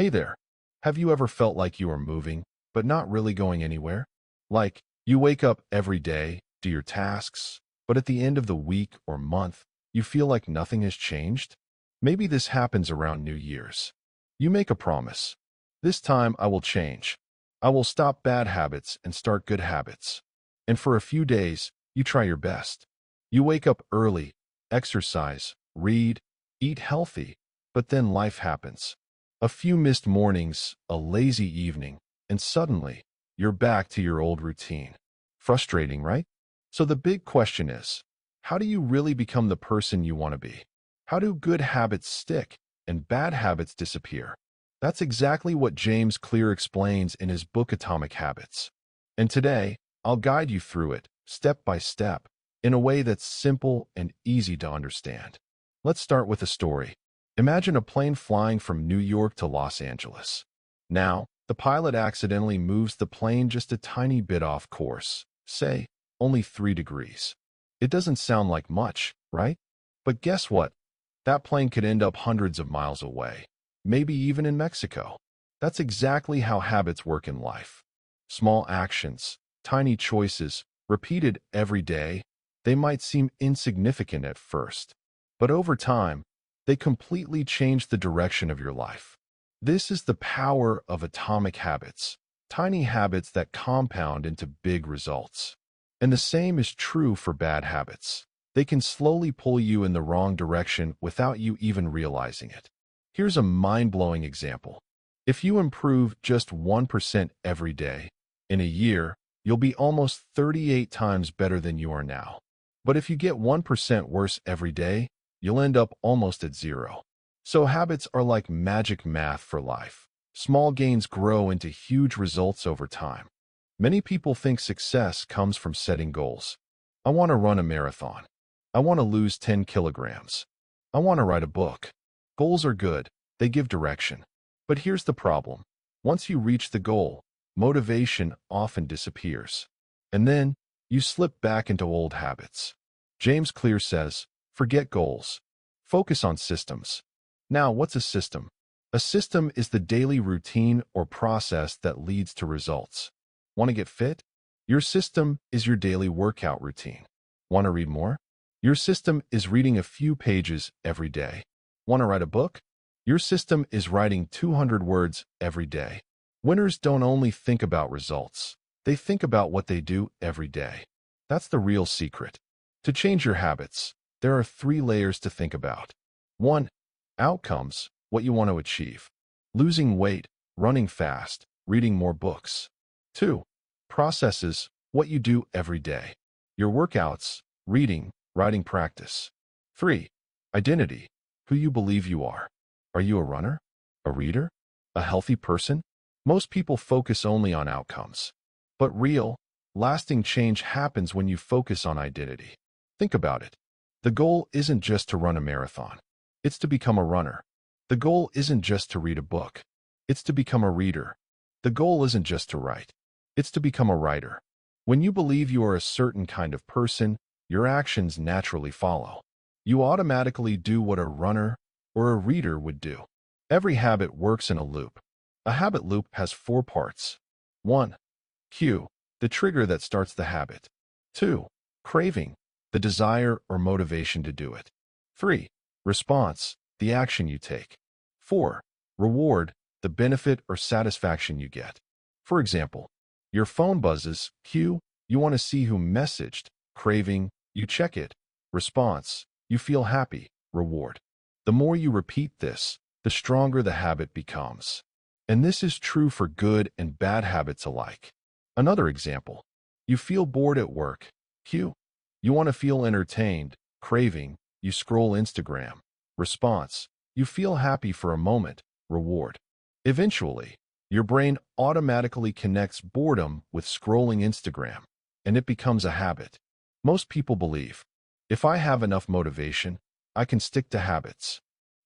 Hey there. Have you ever felt like you are moving, but not really going anywhere? Like, you wake up every day, do your tasks, but at the end of the week or month, you feel like nothing has changed? Maybe this happens around New Year's. You make a promise. This time I will change. I will stop bad habits and start good habits. And for a few days, you try your best. You wake up early, exercise, read, eat healthy, but then life happens. A few missed mornings, a lazy evening, and suddenly, you're back to your old routine. Frustrating, right? So the big question is, how do you really become the person you want to be? How do good habits stick and bad habits disappear? That's exactly what James Clear explains in his book Atomic Habits. And today, I'll guide you through it, step by step, in a way that's simple and easy to understand. Let's start with a story. Imagine a plane flying from New York to Los Angeles. Now, the pilot accidentally moves the plane just a tiny bit off course, say, only 3 degrees. It doesn't sound like much, right? But guess what? That plane could end up hundreds of miles away, maybe even in Mexico. That's exactly how habits work in life. Small actions, tiny choices, repeated every day, they might seem insignificant at first, but over time, they completely change the direction of your life. This is the power of atomic habits, tiny habits that compound into big results. And the same is true for bad habits. They can slowly pull you in the wrong direction without you even realizing it. Here's a mind-blowing example. If you improve just 1% every day, in a year, you'll be almost 38 times better than you are now. But if you get 1% worse every day, you'll end up almost at 0. So habits are like magic math for life. Small gains grow into huge results over time. Many people think success comes from setting goals. I want to run a marathon. I want to lose 10 kilograms. I want to write a book. Goals are good. They give direction. But here's the problem. Once you reach the goal, motivation often disappears. And then you slip back into old habits. James Clear says, forget goals. Focus on systems. Now, what's a system? A system is the daily routine or process that leads to results. Want to get fit? Your system is your daily workout routine. Want to read more? Your system is reading a few pages every day. Want to write a book? Your system is writing 200 words every day. Winners don't only think about results. They think about what they do every day. That's the real secret. To change your habits, there are 3 layers to think about. 1. Outcomes, what you want to achieve. Losing weight, running fast, reading more books. 2. Processes, what you do every day. Your workouts, reading, writing practice. 3. Identity, who you believe you are. Are you a runner? A reader? A healthy person? Most people focus only on outcomes. But real, lasting change happens when you focus on identity. Think about it. The goal isn't just to run a marathon. It's to become a runner. The goal isn't just to read a book. It's to become a reader. The goal isn't just to write. It's to become a writer. When you believe you are a certain kind of person, your actions naturally follow. You automatically do what a runner or a reader would do. Every habit works in a loop. A habit loop has 4 parts. 1. Cue, the trigger that starts the habit. 2. Craving, the desire or motivation to do it. 3. Response, the action you take. 4. Reward, the benefit or satisfaction you get. For example, your phone buzzes, cue, you want to see who messaged. Craving, you check it. Response, you feel happy. Reward. The more you repeat this, the stronger the habit becomes. And this is true for good and bad habits alike. Another example, you feel bored at work. Cue, you want to feel entertained. Craving, you scroll Instagram. Response, you feel happy for a moment. Reward. Eventually, your brain automatically connects boredom with scrolling Instagram, and it becomes a habit. Most people believe, if I have enough motivation, I can stick to habits.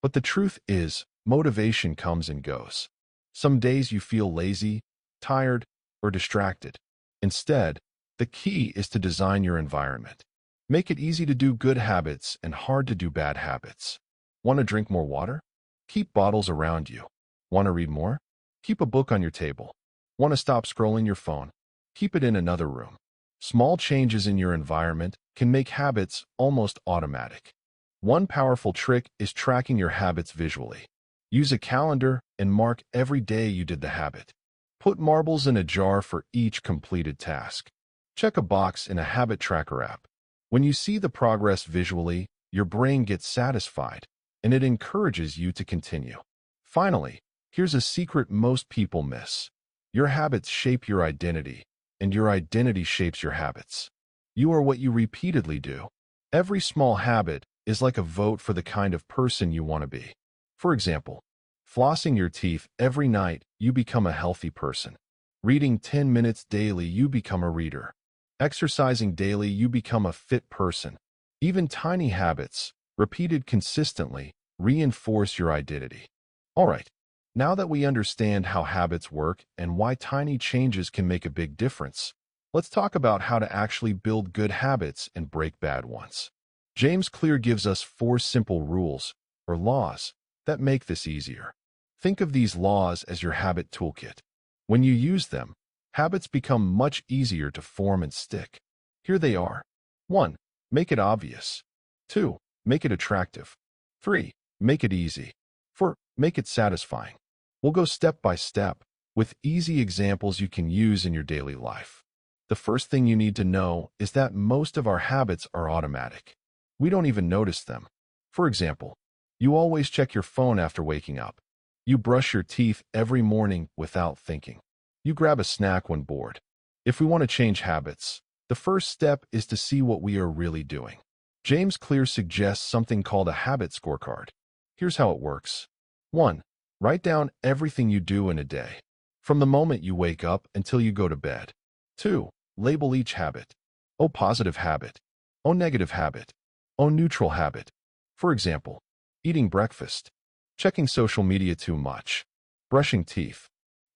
But the truth is, motivation comes and goes. Some days you feel lazy, tired, or distracted. Instead, the key is to design your environment. Make it easy to do good habits and hard to do bad habits. Want to drink more water? Keep bottles around you. Want to read more? Keep a book on your table. Want to stop scrolling your phone? Keep it in another room. Small changes in your environment can make habits almost automatic. One powerful trick is tracking your habits visually. Use a calendar and mark every day you did the habit. Put marbles in a jar for each completed task. Check a box in a habit tracker app. When you see the progress visually, your brain gets satisfied, and it encourages you to continue. Finally, here's a secret most people miss. Your habits shape your identity, and your identity shapes your habits. You are what you repeatedly do. Every small habit is like a vote for the kind of person you want to be. For example, flossing your teeth every night, you become a healthy person. Reading 10 minutes daily, you become a reader. Exercising daily, you become a fit person. Even tiny habits, repeated consistently, reinforce your identity. All right, now that we understand how habits work and why tiny changes can make a big difference, let's talk about how to actually build good habits and break bad ones. James Clear gives us 4 simple rules, or laws, that make this easier. Think of these laws as your habit toolkit. When you use them, habits become much easier to form and stick. Here they are. 1. Make it obvious. 2. Make it attractive. 3. Make it easy. 4. Make it satisfying. We'll go step by step, with easy examples you can use in your daily life. The first thing you need to know is that most of our habits are automatic. We don't even notice them. For example, you always check your phone after waking up. You brush your teeth every morning without thinking. You grab a snack when bored. If we want to change habits, the first step is to see what we are really doing. James Clear suggests something called a habit scorecard. Here's how it works. 1. Write down everything you do in a day, from the moment you wake up until you go to bed. 2. Label each habit. O positive habit. O negative habit. O neutral habit. For example, eating breakfast, checking social media too much, brushing teeth.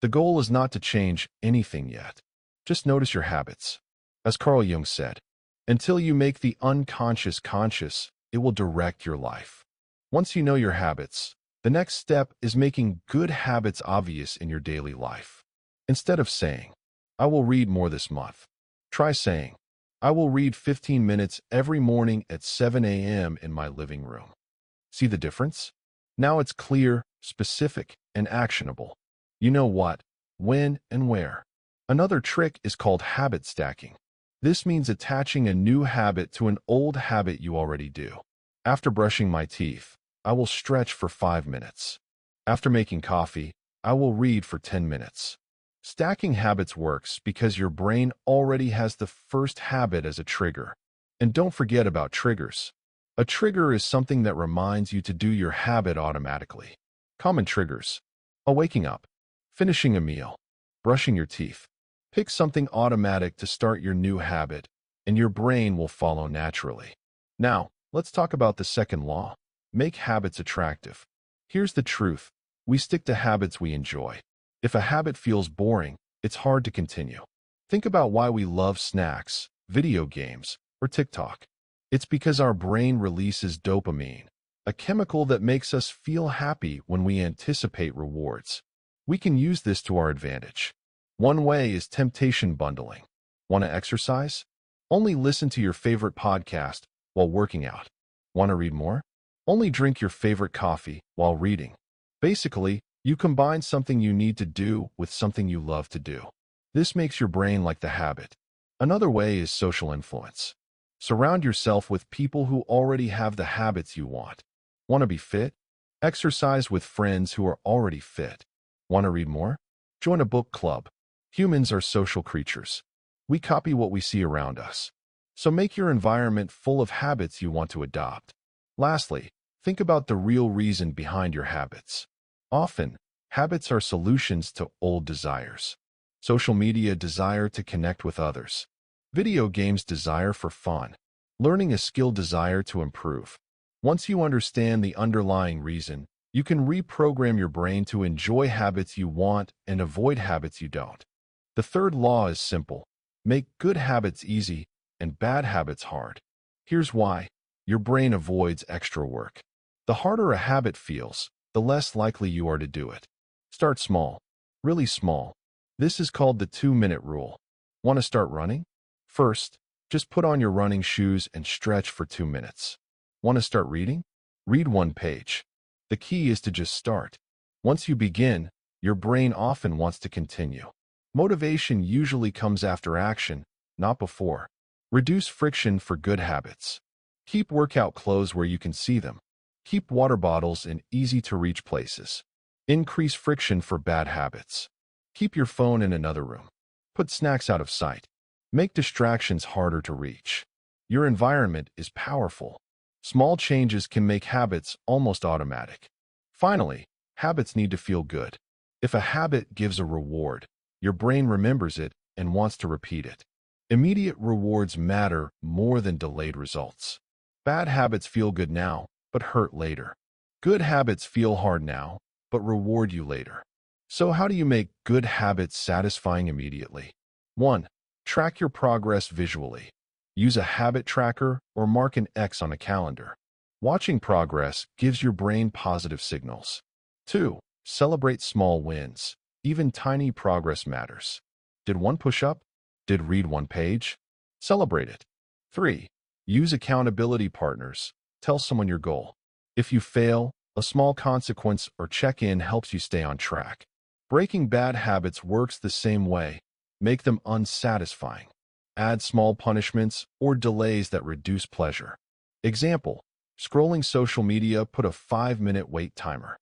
The goal is not to change anything yet. Just notice your habits. As Carl Jung said, until you make the unconscious conscious, it will direct your life. Once you know your habits, the next step is making good habits obvious in your daily life. Instead of saying, I will read more this month, try saying, I will read 15 minutes every morning at 7 a.m. in my living room. See the difference? Now it's clear, specific, and actionable. You know what, when, and where. Another trick is called habit stacking. This means attaching a new habit to an old habit you already do. After brushing my teeth, I will stretch for 5 minutes. After making coffee, I will read for 10 minutes. Stacking habits works because your brain already has the first habit as a trigger. And don't forget about triggers. A trigger is something that reminds you to do your habit automatically. Common triggers: waking up, finishing a meal, brushing your teeth. Pick something automatic to start your new habit, and your brain will follow naturally. Now, let's talk about the second law. Make habits attractive. Here's the truth. We stick to habits we enjoy. If a habit feels boring, it's hard to continue. Think about why we love snacks, video games, or TikTok. It's because our brain releases dopamine, a chemical that makes us feel happy when we anticipate rewards. We can use this to our advantage. One way is temptation bundling. Want to exercise? Only listen to your favorite podcast while working out. Want to read more? Only drink your favorite coffee while reading. Basically, you combine something you need to do with something you love to do. This makes your brain like the habit. Another way is social influence. Surround yourself with people who already have the habits you want. Want to be fit? Exercise with friends who are already fit. Want to read more? Join a book club. Humans are social creatures. We copy what we see around us. So make your environment full of habits you want to adopt. Lastly, think about the real reason behind your habits. Often, habits are solutions to old desires. Social media desire to connect with others. Video games desire for fun. Learning a skill desire to improve. Once you understand the underlying reason, you can reprogram your brain to enjoy habits you want and avoid habits you don't. The third law is simple. Make good habits easy and bad habits hard. Here's why. Your brain avoids extra work. The harder a habit feels, the less likely you are to do it. Start small, really small. This is called the 2-minute rule. Want to start running? First, just put on your running shoes and stretch for 2 minutes. Want to start reading? Read 1 page. The key is to just start. Once you begin, your brain often wants to continue. Motivation usually comes after action, not before. Reduce friction for good habits. Keep workout clothes where you can see them. Keep water bottles in easy-to-reach places. Increase friction for bad habits. Keep your phone in another room. Put snacks out of sight. Make distractions harder to reach. Your environment is powerful. Small changes can make habits almost automatic. Finally, habits need to feel good. If a habit gives a reward, your brain remembers it and wants to repeat it. Immediate rewards matter more than delayed results. Bad habits feel good now, but hurt later. Good habits feel hard now, but reward you later. So how do you make good habits satisfying immediately? 1. Track your progress visually. Use a habit tracker or mark an X on a calendar. Watching progress gives your brain positive signals. 2. Celebrate small wins. Even tiny progress matters. Did one push-up? Did read 1 page? Celebrate it. 3. Use accountability partners. Tell someone your goal. If you fail, a small consequence or check-in helps you stay on track. Breaking bad habits works the same way. Make them unsatisfying. Add small punishments or delays that reduce pleasure. Example, scrolling social media, put a 5-minute wait timer.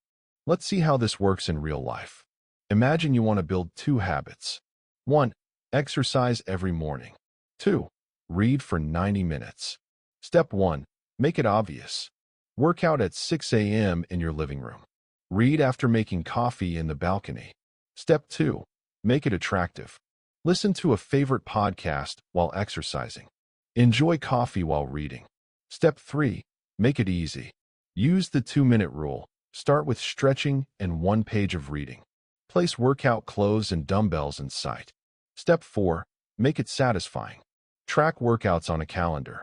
Let's see how this works in real life. Imagine you want to build 2 habits. 1. Exercise every morning. 2. Read for 90 minutes. Step 1. Make it obvious. Work out at 6 a.m. in your living room. Read after making coffee in the balcony. Step 2. Make it attractive. Listen to a favorite podcast while exercising. Enjoy coffee while reading. Step 3. Make it easy. Use the 2-minute rule. Start with stretching and 1 page of reading. Place workout clothes and dumbbells in sight. Step 4. Make it satisfying. Track workouts on a calendar.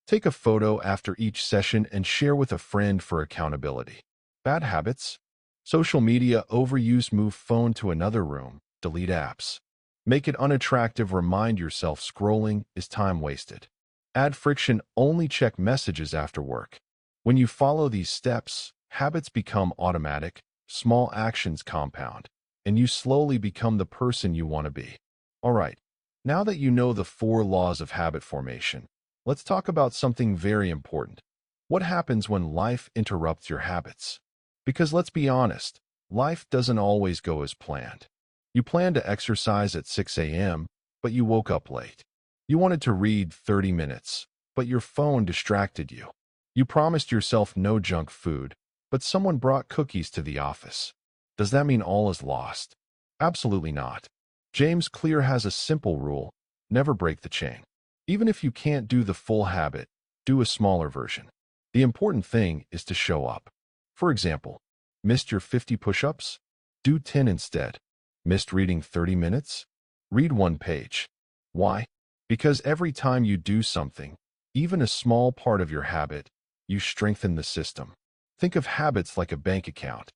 Take a photo after each session and share with a friend for accountability. Bad habits? Social media overuse, move phone to another room, delete apps. Make it unattractive, remind yourself scrolling is time wasted. Add friction, only check messages after work. When you follow these steps, habits become automatic, small actions compound, and you slowly become the person you want to be. All right, now that you know the 4 laws of habit formation, let's talk about something very important. What happens when life interrupts your habits? Because let's be honest, life doesn't always go as planned. You planned to exercise at 6 a.m., but you woke up late. You wanted to read 30 minutes, but your phone distracted you. You promised yourself no junk food, but someone brought cookies to the office. Does that mean all is lost? Absolutely not. James Clear has a simple rule: never break the chain. Even if you can't do the full habit, do a smaller version. The important thing is to show up. For example, missed your 50 push-ups? Do 10 instead. Missed reading 30 minutes? Read 1 page. Why? Because every time you do something, even a small part of your habit, you strengthen the system. Think of habits like a bank account.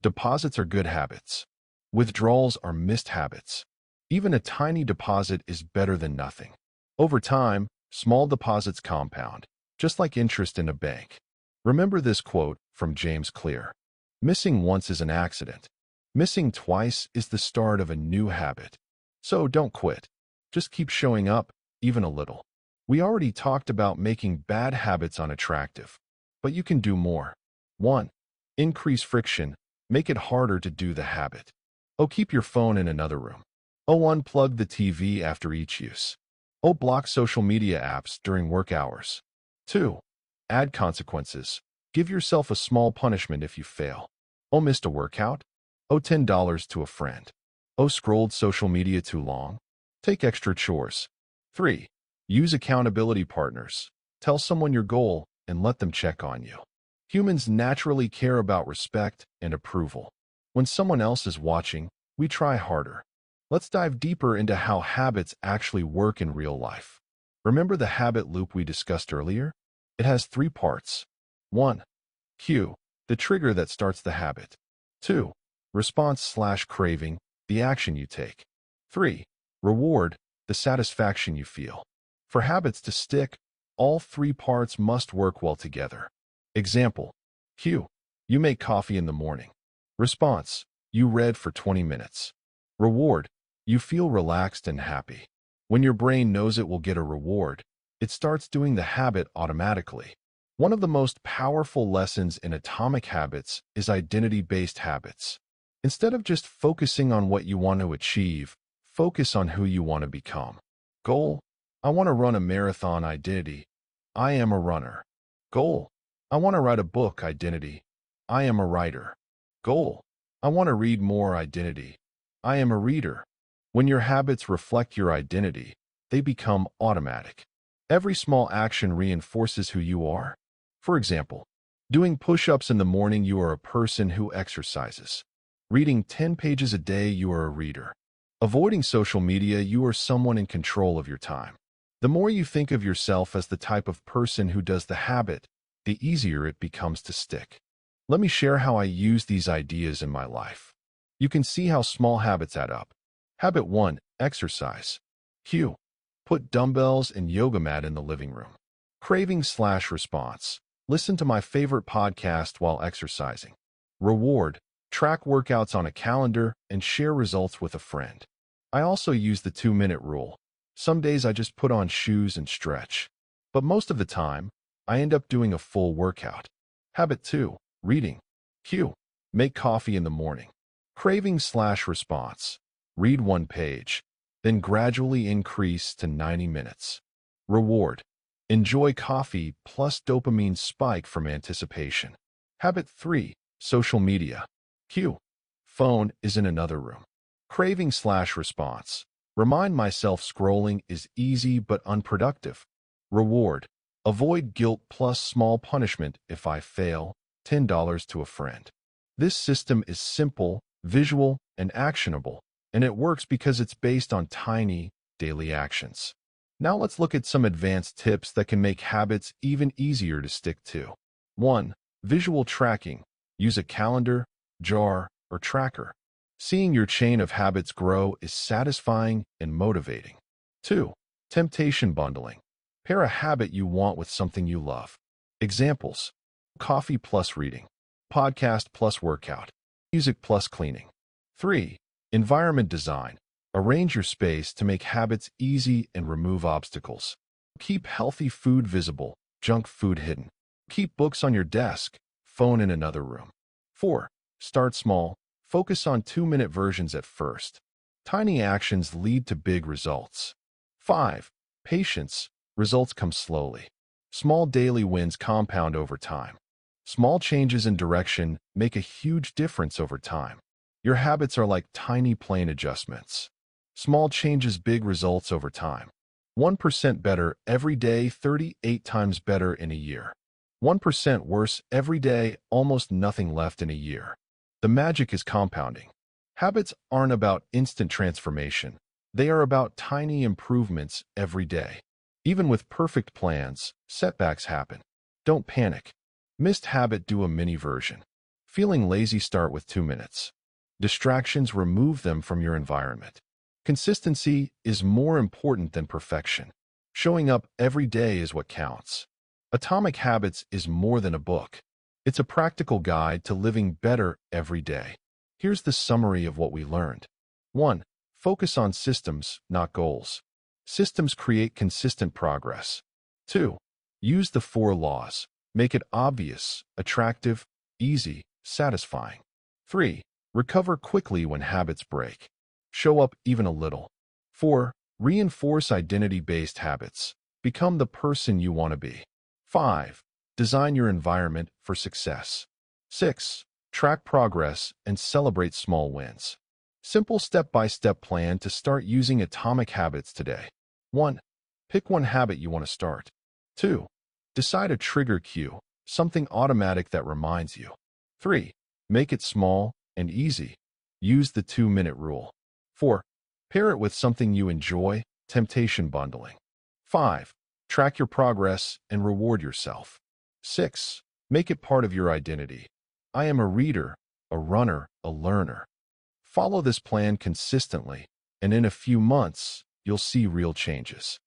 Deposits are good habits. Withdrawals are missed habits. Even a tiny deposit is better than nothing. Over time, small deposits compound, just like interest in a bank. Remember this quote from James Clear: missing once is an accident. Missing twice is the start of a new habit. So don't quit. Just keep showing up, even a little. We already talked about making bad habits unattractive, but you can do more. 1. Increase friction. Make it harder to do the habit. Oh, keep your phone in another room. Oh, unplug the TV after each use. Oh, block social media apps during work hours. 2. Add consequences. Give yourself a small punishment if you fail. Oh, missed a workout? Oh, $10 to a friend. Oh, scrolled social media too long? Take extra chores. 3. Use accountability partners. Tell someone your goal and let them check on you. Humans naturally care about respect and approval. When someone else is watching, we try harder. Let's dive deeper into how habits actually work in real life. Remember the habit loop we discussed earlier? It has 3 parts. 1. Cue, the trigger that starts the habit. 2. Response/craving, the action you take. 3. Reward, the satisfaction you feel. For habits to stick, all three parts must work well together. Example. Cue. You make coffee in the morning. Response. You read for 20 minutes. Reward. You feel relaxed and happy. When your brain knows it will get a reward, it starts doing the habit automatically. One of the most powerful lessons in Atomic Habits is identity-based habits. Instead of just focusing on what you want to achieve, focus on who you want to become. Goal: I want to run a marathon. Identity: I am a runner. Goal: I want to write a book. Identity: I am a writer. Goal: I want to read more. Identity: I am a reader. When your habits reflect your identity, they become automatic. Every small action reinforces who you are. For example, doing push-ups in the morning, you are a person who exercises. Reading 10 pages a day, you are a reader. Avoiding social media, you are someone in control of your time. The more you think of yourself as the type of person who does the habit, the easier it becomes to stick. Let me share how I use these ideas in my life. You can see how small habits add up. Habit 1. Exercise. Cue. Put dumbbells and yoga mat in the living room. Craving/response. Listen to my favorite podcast while exercising. Reward. Track workouts on a calendar and share results with a friend. I also use the 2-minute rule. Some days I just put on shoes and stretch. But most of the time, I end up doing a full workout. Habit 2. Reading. Cue. Make coffee in the morning. Craving/response. Read 1 page, then gradually increase to 90 minutes. Reward. Enjoy coffee plus dopamine spike from anticipation. Habit 3. Social media. Cue. Phone is in another room. Craving/response. Remind myself scrolling is easy but unproductive. Reward. Avoid guilt plus small punishment if I fail, $10 to a friend. This system is simple, visual, and actionable, and it works because it's based on tiny, daily actions. Now let's look at some advanced tips that can make habits even easier to stick to. 1. Visual tracking. Use a calendar, jar, or tracker. Seeing your chain of habits grow is satisfying and motivating. 2. Temptation bundling. Pair a habit you want with something you love. Examples: coffee plus reading, podcast plus workout, music plus cleaning. 3. Environment design. Arrange your space to make habits easy and remove obstacles. Keep healthy food visible, junk food hidden. Keep books on your desk, phone in another room. 4. Start small. Focus on 2-minute versions at first. Tiny actions lead to big results. 5. Patience. Results come slowly. Small daily wins compound over time. Small changes in direction make a huge difference over time. Your habits are like tiny plane adjustments. Small changes, big results over time. 1% better every day, 38 times better in a year. 1% worse every day, almost nothing left in a year. The magic is compounding. Habits aren't about instant transformation. They are about tiny improvements every day. Even with perfect plans, setbacks happen. Don't panic. Missed habit, do a mini version. Feeling lazy, start with 2 minutes. Distractions, remove them from your environment. Consistency is more important than perfection. Showing up every day is what counts. Atomic Habits is more than a book. It's a practical guide to living better every day. Here's the summary of what we learned. 1. Focus on systems, not goals. Systems create consistent progress. 2. Use the 4 laws. Make it obvious, attractive, easy, satisfying. 3. Recover quickly when habits break. Show up even a little. 4. Reinforce identity-based habits. Become the person you want to be. 5. Design your environment for success. 6. Track progress and celebrate small wins. Simple step-by-step plan to start using Atomic Habits today. 1. Pick one habit you want to start. 2. Decide a trigger cue, something automatic that reminds you. 3. Make it small and easy. Use the 2-minute rule. 4. Pair it with something you enjoy, temptation bundling. 5. Track your progress and reward yourself. 6. Make it part of your identity. I am a reader, a runner, a learner. Follow this plan consistently, and in a few months, you'll see real changes.